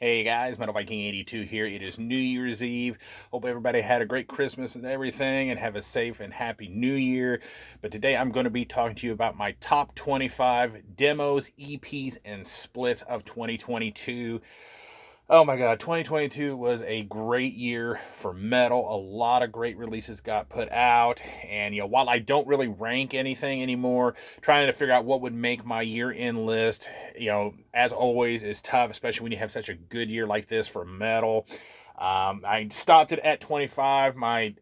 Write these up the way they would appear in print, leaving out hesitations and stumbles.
Hey guys, Metal Viking 82 here. It is New Year's Eve. Hope everybody had a great Christmas and everything and have a safe and happy New Year. But today I'm going to be talking to you about my top 25 demos, EPs, and splits of 2022. Oh my god, 2022 was a great year for metal. A lot of great releases got put out. And, while I don't really rank anything anymore, trying to figure out what would make my year-end list, as always, is tough, especially when you have such a good year like this for metal. I stopped it at 25. My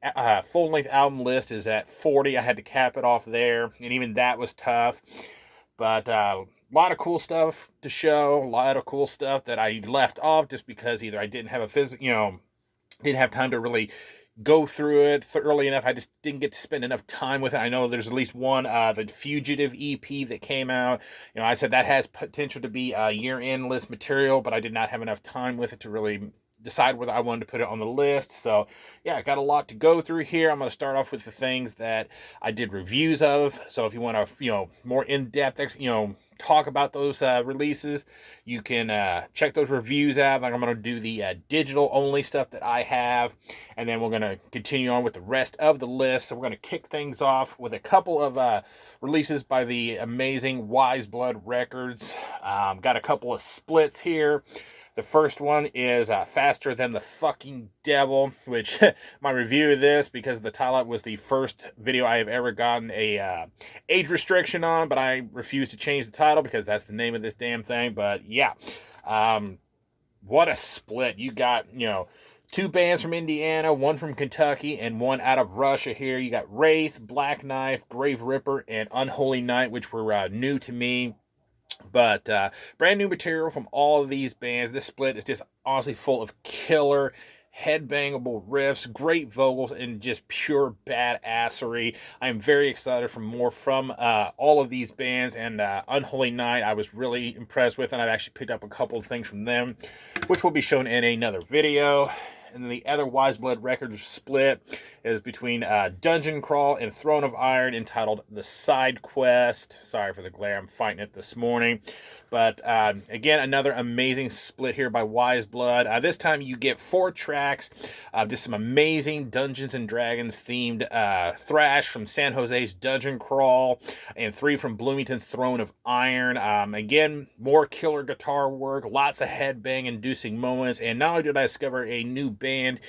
full-length album list is at 40. I had to cap it off there, and even that was tough. But a lot of cool stuff to show, a lot of cool stuff that I left off just because either I didn't have didn't have time to really go through it thoroughly enough. I just didn't get to spend enough time with it. I know there's at least one, the Fugitive EP that came out. I said that has potential to be year-end list material, but I did not have enough time with it to really decide whether I wanted to put it on the list. So yeah, I got a lot to go through here. I'm going to start off with the things that I did reviews of. So if you want to, more in-depth, talk about those releases, you can check those reviews out. Like I'm going to do the digital only stuff that I have, and then we're going to continue on with the rest of the list. So we're going to kick things off with a couple of releases by the amazing Wise Blood Records. Got a couple of splits here. The first one is Faster Than the Fucking Devil, which my review of this, because the title was the first video I have ever gotten a age restriction on, but I refuse to change the title because that's the name of this damn thing. But yeah, what a split. You got, two bands from Indiana, one from Kentucky, and one out of Russia here. You got Wraith, Black Knife, Grave Ripper, and Unholy Night, which were new to me. But brand new material from all of these bands. This split is just honestly full of killer, headbangable riffs, great vocals, and just pure badassery. I am very excited for more from all of these bands, and Unholy Night I was really impressed with, and I've actually picked up a couple of things from them, which will be shown in another video. And then the other Wise Blood Records split is between Dungeon Crawl and Throne of Iron, entitled The Side Quest. Sorry for the glare, I'm fighting it this morning. But again, another amazing split here by Wise Blood. This time you get 4 tracks, just some amazing Dungeons and Dragons themed thrash from San Jose's Dungeon Crawl, and 3 from Bloomington's Throne of Iron. Again, more killer guitar work, lots of headbang inducing moments, and not only did I discover a new band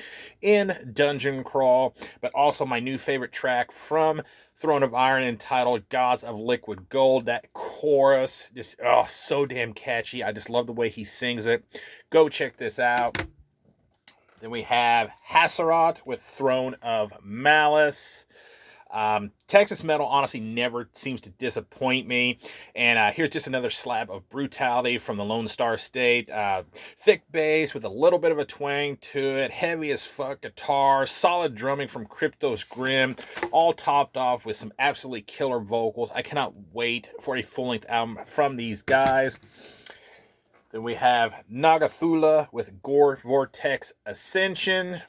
in Dungeon Crawl, but also my new favorite track from Throne of Iron, entitled Gods of Liquid Gold. That chorus, just so damn catchy. I just love the way he sings it. Go check this out. Then we have Hasarot with Throne of Malice. Texas metal honestly never seems to disappoint me, and here's just another slab of brutality from the Lone Star State. Thick bass with a little bit of a twang to it, heavy as fuck guitar, solid drumming from Cryptos Grim, all topped off with some absolutely killer vocals. I cannot wait for a full-length album from these guys. Then we have Nagathula with Gore Vortex Ascension.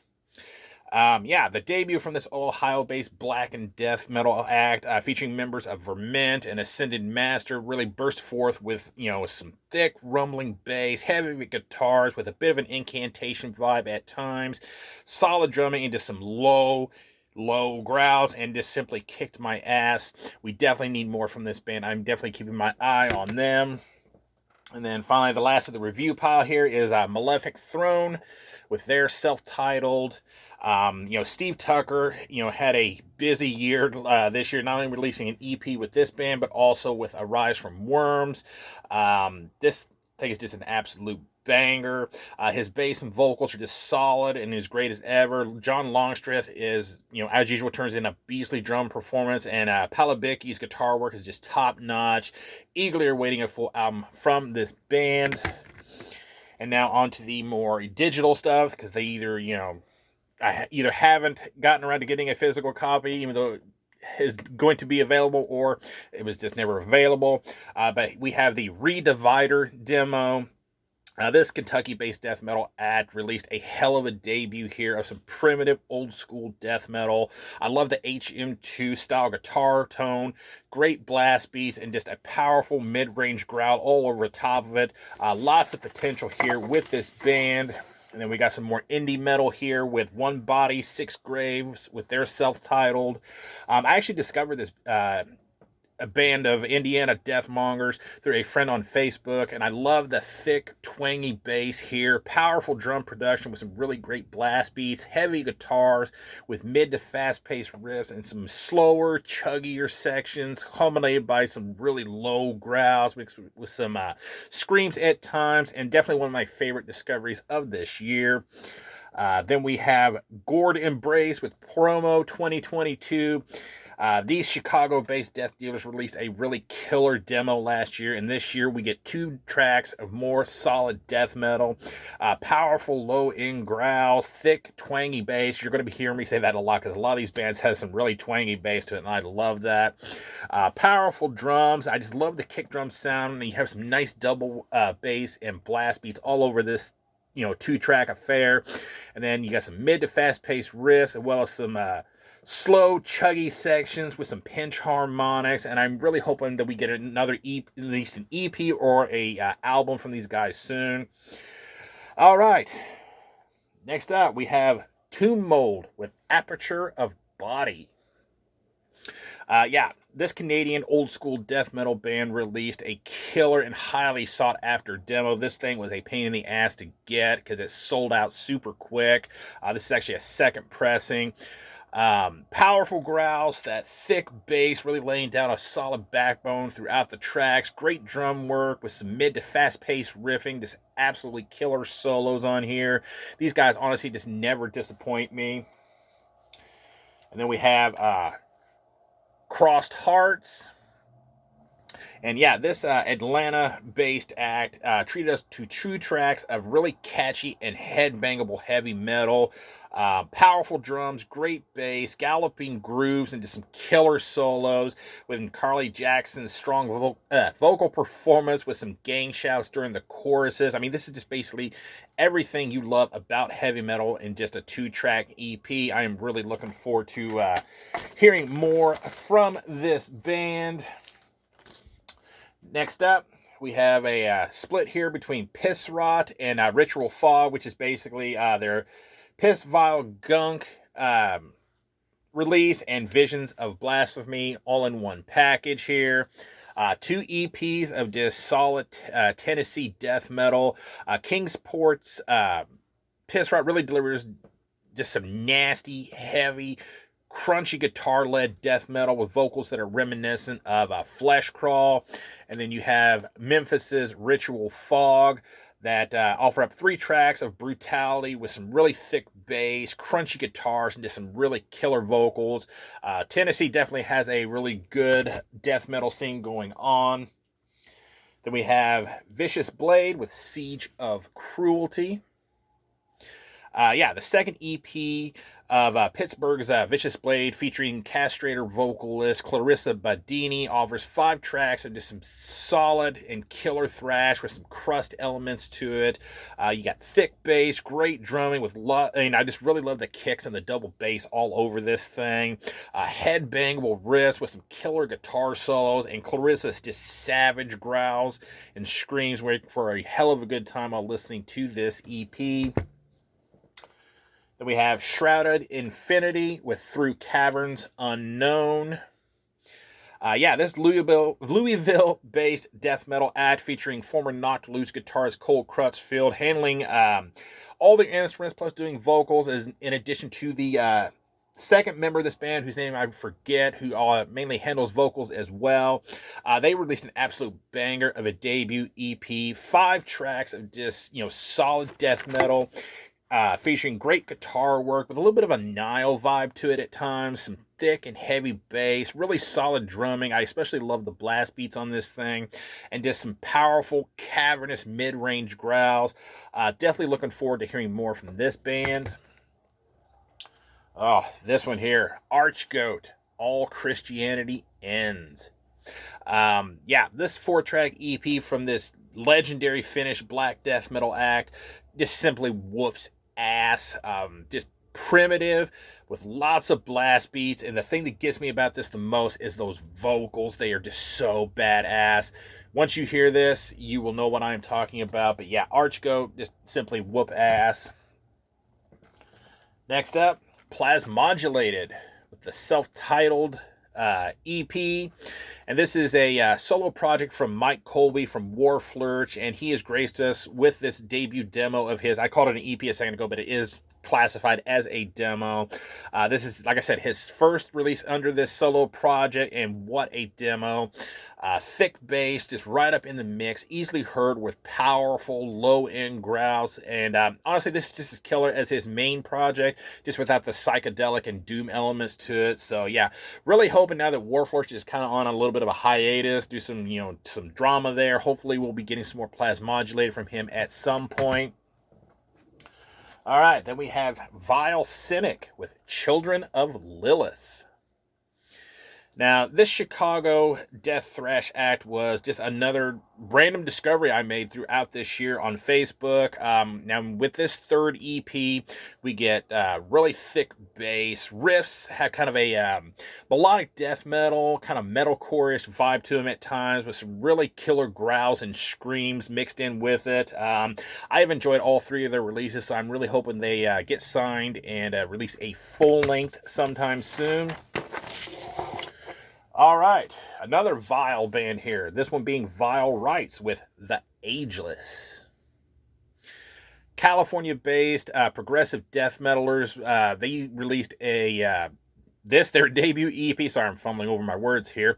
The debut from this Ohio-based black and death metal act, featuring members of Vermint and Ascended Master, really burst forth with, some thick rumbling bass, heavy guitars with a bit of an incantation vibe at times, solid drumming into some low growls, and just simply kicked my ass. We definitely need more from this band. I'm definitely keeping my eye on them. And then finally, the last of the review pile here is Malefic Throne with their self-titled. Steve Tucker, had a busy year this year, not only releasing an EP with this band, but also with Arise from Worms. This thing is just an absolute banger. His bass and vocals are just solid and as great as ever. John Longstreth is, as usual, turns in a beastly drum performance, and Palabicki's guitar work is just top notch. Eagerly awaiting a full album from this band. And now on to the more digital stuff, because they I either haven't gotten around to getting a physical copy, even though it is going to be available, or it was just never available. But we have the Redivider demo. This Kentucky-based death metal act released a hell of a debut here of some primitive old-school death metal. I love the HM2 style guitar tone, great blast beats, and just a powerful mid-range growl all over the top of it. Lots of potential here with this band. And then we got some more indie metal here with One Body, Six Graves with their self-titled. I actually discovered this a band of Indiana deathmongers through a friend on Facebook, and I love the thick, twangy bass here, powerful drum production with some really great blast beats, heavy guitars with mid to fast-paced riffs, and some slower, chuggier sections, culminated by some really low growls mixed with some screams at times, and definitely one of my favorite discoveries of this year. Then we have Gourd Embrace with Promo 2022. These Chicago-based death dealers released a really killer demo last year, and this year we get 2 tracks of more solid death metal, powerful low-end growls, thick, twangy bass. You're going to be hearing me say that a lot because a lot of these bands have some really twangy bass to it, and I love that. Powerful drums. I just love the kick drum sound, and you have some nice double bass and blast beats all over this 2-track affair. And then you got some mid to fast-paced riffs, as well as some slow, chuggy sections with some pinch harmonics, and I'm really hoping that we get another EP, at least an EP or a album from these guys soon. All right, next up we have Tomb Mold with Aperture of Body. This Canadian old school death metal band released a killer and highly sought after demo. This thing was a pain in the ass to get because it sold out super quick. This is actually a second pressing. Powerful growls, that thick bass, really laying down a solid backbone throughout the tracks. Great drum work with some mid to fast-paced riffing. Just absolutely killer solos on here. These guys honestly just never disappoint me. And then we have Crossed Hearts. And yeah, this Atlanta-based act treated us to 2 tracks of really catchy and headbangable heavy metal. Powerful drums, great bass, galloping grooves, and just some killer solos with Carly Jackson's strong vocal performance with some gang shouts during the choruses. I mean, this is just basically everything you love about heavy metal in just a 2-track EP. I am really looking forward to hearing more from this band. Next up, we have a split here between Piss Rot and Ritual Fog, which is basically their Piss Vile Gunk release and Visions of Blasphemy all in one package here. 2 EPs of just solid Tennessee death metal. Kingsport's Piss Rot really delivers just some nasty, heavy, crunchy guitar-led death metal with vocals that are reminiscent of Flesh Crawl. And then you have Memphis's Ritual Fog that offer up 3 tracks of brutality with some really thick bass, crunchy guitars, and just some really killer vocals. Tennessee definitely has a really good death metal scene going on. Then we have Vicious Blade with Siege of Cruelty. The second EP of Pittsburgh's Vicious Blade, featuring castrator vocalist Clarissa Badini, offers 5 tracks of just some solid and killer thrash with some crust elements to it. You got thick bass, great drumming with I just really love the kicks and the double bass all over this thing. Headbangable riffs with some killer guitar solos, and Clarissa's just savage growls and screams for a hell of a good time while listening to this EP. Then we have Shrouded Infinity with Through Caverns Unknown. This Louisville-based death metal act featuring former Knocked Loose guitarist Cole Crutchfield, handling all the instruments plus doing vocals, in addition to the second member of this band, whose name I forget, who mainly handles vocals as well. They released an absolute banger of a debut EP, 5 tracks of just solid death metal. Featuring great guitar work with a little bit of a Nile vibe to it at times, some thick and heavy bass, really solid drumming. I especially love the blast beats on this thing, and just some powerful, cavernous mid-range growls. Definitely looking forward to hearing more from this band. Oh, this one here, Archgoat, All Christianity Ends. This 4-track EP from this legendary Finnish black death metal act. Just simply whoops ass. Just primitive with lots of blast beats, and the thing that gets me about this the most is those vocals. They are just so badass. Once you hear this, you will know what I'm talking about. But yeah, Archgoat, just simply whoop ass. Next up, Modulated with the self-titled EP, and this is a solo project from Mike Colby from Warflurch, and he has graced us with this debut demo of his. I called it an EP a second ago, but it is classified as a demo. This is, like I said, his first release under this solo project, and what a demo. Thick bass, just right up in the mix, easily heard with powerful low-end growls, and honestly, this is just as killer as his main project, just without the psychedelic and doom elements to it. So yeah, really hoping now that Warforged is kind of on a little bit of a hiatus, do some, some drama there. Hopefully we'll be getting some more Modulated from him at some point. All right, then we have Vile Cynic with Children of Lilith. Now, this Chicago death thrash act was just another random discovery I made throughout this year on Facebook. Now, with this third EP, we get really thick bass riffs, have kind of a melodic death metal, kind of metalcore-ish vibe to them at times, with some really killer growls and screams mixed in with it. I have enjoyed all three of their releases, so I'm really hoping they get signed and release a full-length sometime soon. All right, another Vile band here. This one being Vile Rights with The Ageless. California-based progressive death metalers. They released their debut EP, sorry, I'm fumbling over my words here,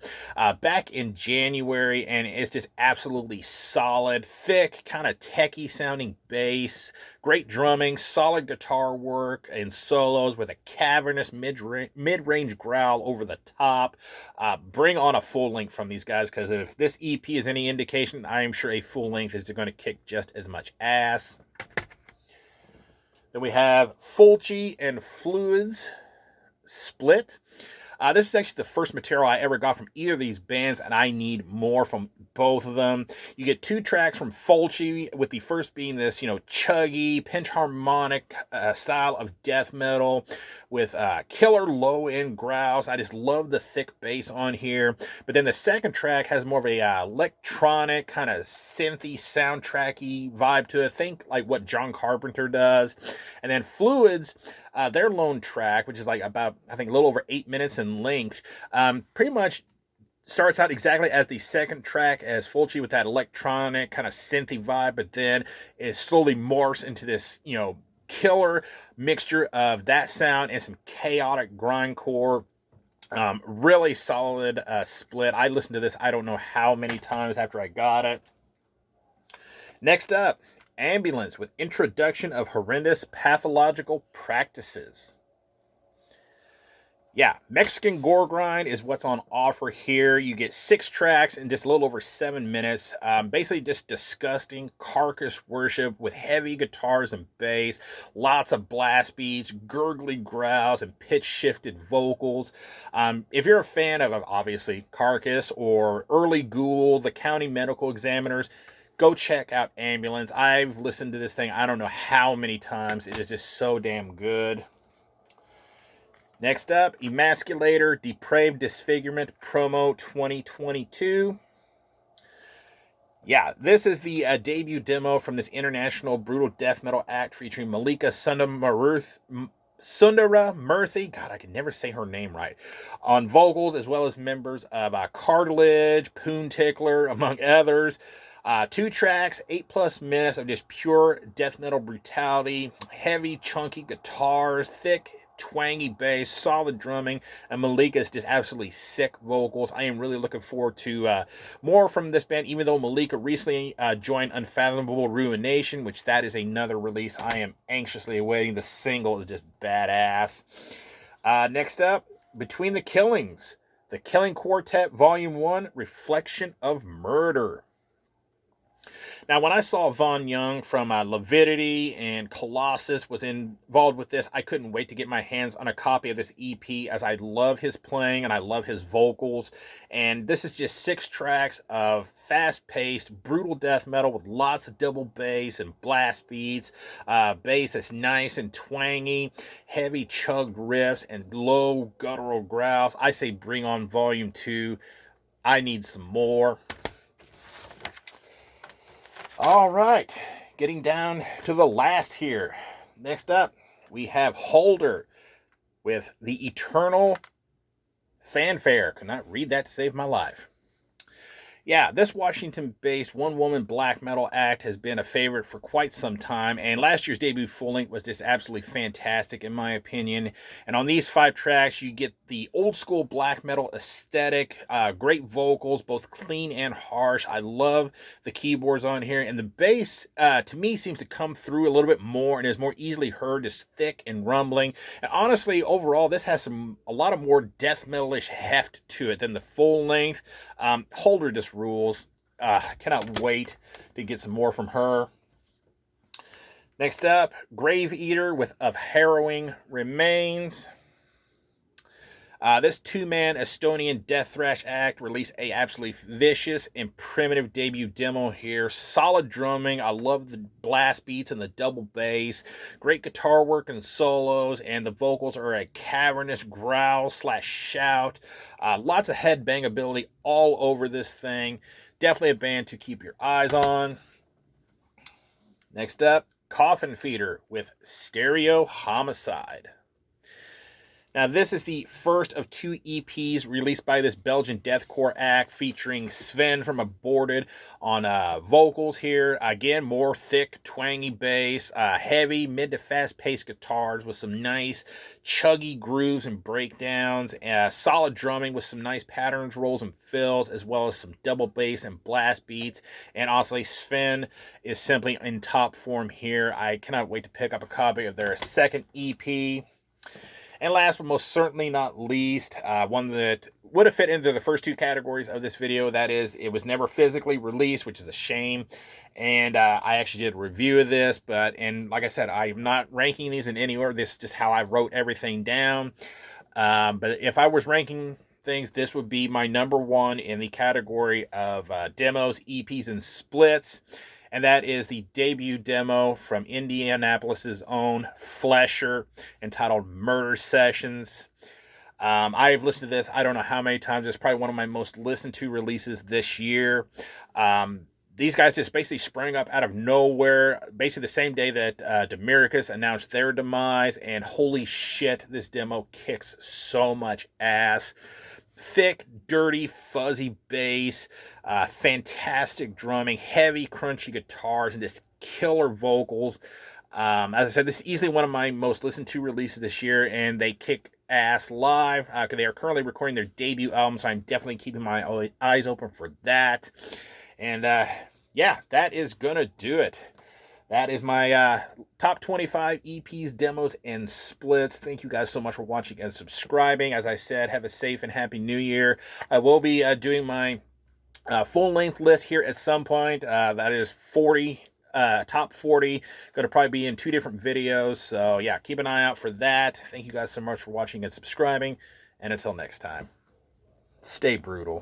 back in January, and it's just absolutely solid, thick, kind of techie sounding bass, great drumming, solid guitar work and solos with a cavernous mid-range growl over the top. Bring on a full length from these guys, because if this EP is any indication, I am sure a full length is going to kick just as much ass. Then we have Fulci and Fluids Split. This is actually the first material I ever got from either of these bands, and I need more from both of them. You get 2 tracks from Fulci, with the first being this, chuggy, pinch harmonic style of death metal with killer low-end growls. I just love the thick bass on here. But then the second track has more of a electronic, kind of synthy, soundtracky vibe to it. Think like what John Carpenter does. And then Fluids, their lone track, which is like about, I think, a little over 8 minutes in length, pretty much starts out exactly as the second track as Fulci, with that electronic kind of synthy vibe, but then it slowly morphs into this, killer mixture of that sound and some chaotic grindcore. Really solid split. I listened to this I don't know how many times after I got it. Next up, Ambulance with Introduction of Horrendous Pathological Practices. Yeah, Mexican gore grind is what's on offer here. You get 6 tracks in just a little over 7 minutes. Basically just disgusting carcass worship with heavy guitars and bass, lots of blast beats, gurgly growls, and pitch-shifted vocals. If you're a fan of obviously Carcass or Early Ghoul, the County Medical Examiners, go check out Ambulance. I've listened to this thing I don't know how many times. It is just so damn good. Next up, Emasculator, Depraved Disfigurement Promo 2022. Yeah, this is the debut demo from this international brutal death metal act featuring Malika Sundara Murthy, God, I can never say her name right, on vocals, as well as members of Cartilage, Poon Tickler, among others. 2 tracks, 8+ minutes of just pure death metal brutality, heavy, chunky guitars, thick, twangy bass, solid drumming, and Malika's just absolutely sick vocals. I am really looking forward to more from this band, even though Malika recently joined Unfathomable Ruination, which that is another release I am anxiously awaiting. The single is just badass. Next up, Between the Killings, The Killing Quartet Volume 1, Reflection of Murder. Now, when I saw Von Young from Levidity and Colossus was involved with this, I couldn't wait to get my hands on a copy of this EP, as I love his playing and I love his vocals. And this is just 6 tracks of fast-paced, brutal death metal with lots of double bass and blast beats, bass that's nice and twangy, heavy chugged riffs, and low guttural growls. I say bring on Volume 2. I need some more. All right, getting down to the last here. Next up, we have Holder with the Eternal Fanfare. Could not read that to save my life. Yeah, this Washington-based one-woman black metal act has been a favorite for quite some time, and last year's debut full-length was just absolutely fantastic in my opinion. And on these 5 tracks, you get the old-school black metal aesthetic, great vocals, both clean and harsh. I love the keyboards on here, and the bass, to me, seems to come through a little bit more and is more easily heard, just thick and rumbling. And honestly, overall, this has a lot of more death metal-ish heft to it than the full-length. Holder just rules. Cannot wait to get some more from her. Next up, Grave Eater with Of Harrowing Remains. This 2-man Estonian death thrash act released a absolutely vicious and primitive debut demo here. Solid drumming. I love the blast beats and the double bass. Great guitar work and solos, and the vocals are a cavernous growl / shout. Lots of headbang ability all over this thing. Definitely a band to keep your eyes on. Next up, Coffin Feeder with Stereo Homicide. Now, this is the first of 2 EPs released by this Belgian deathcore act, featuring Sven from Aborted on vocals here. Again, more thick, twangy bass, heavy, mid to fast-paced guitars with some nice, chuggy grooves and breakdowns, solid drumming with some nice patterns, rolls, and fills, as well as some double bass and blast beats. And honestly, Sven is simply in top form here. I cannot wait to pick up a copy of their second EP. And last but most certainly not least, one that would have fit into the first 2 categories of this video. That is, it was never physically released, which is a shame. And I actually did a review of this, and like I said, I'm not ranking these in any order. This is just how I wrote everything down. But if I was ranking things, this would be my number 1 in the category of demos, EPs, and splits. And that is the debut demo from Indianapolis's own Flesher, entitled Murder Sessions. I've listened to this, I don't know how many times. It's probably one of my most listened to releases this year. These guys just basically sprang up out of nowhere, basically the same day that Demiricus announced their demise, and holy shit, this demo kicks so much ass. Thick, dirty, fuzzy bass, fantastic drumming, heavy, crunchy guitars, and just killer vocals. As I said, this is easily one of my most listened to releases this year, and they kick ass live. They are currently recording their debut album, so I'm definitely keeping my eyes open for that. And yeah, that is gonna do it. That is my top 25 EPs, demos, and splits. Thank you guys so much for watching and subscribing. As I said, have a safe and happy new year. I will be doing my full-length list here at some point. That is 40, top 40. Going to probably be in 2 different videos. So, yeah, keep an eye out for that. Thank you guys so much for watching and subscribing. And until next time, stay brutal.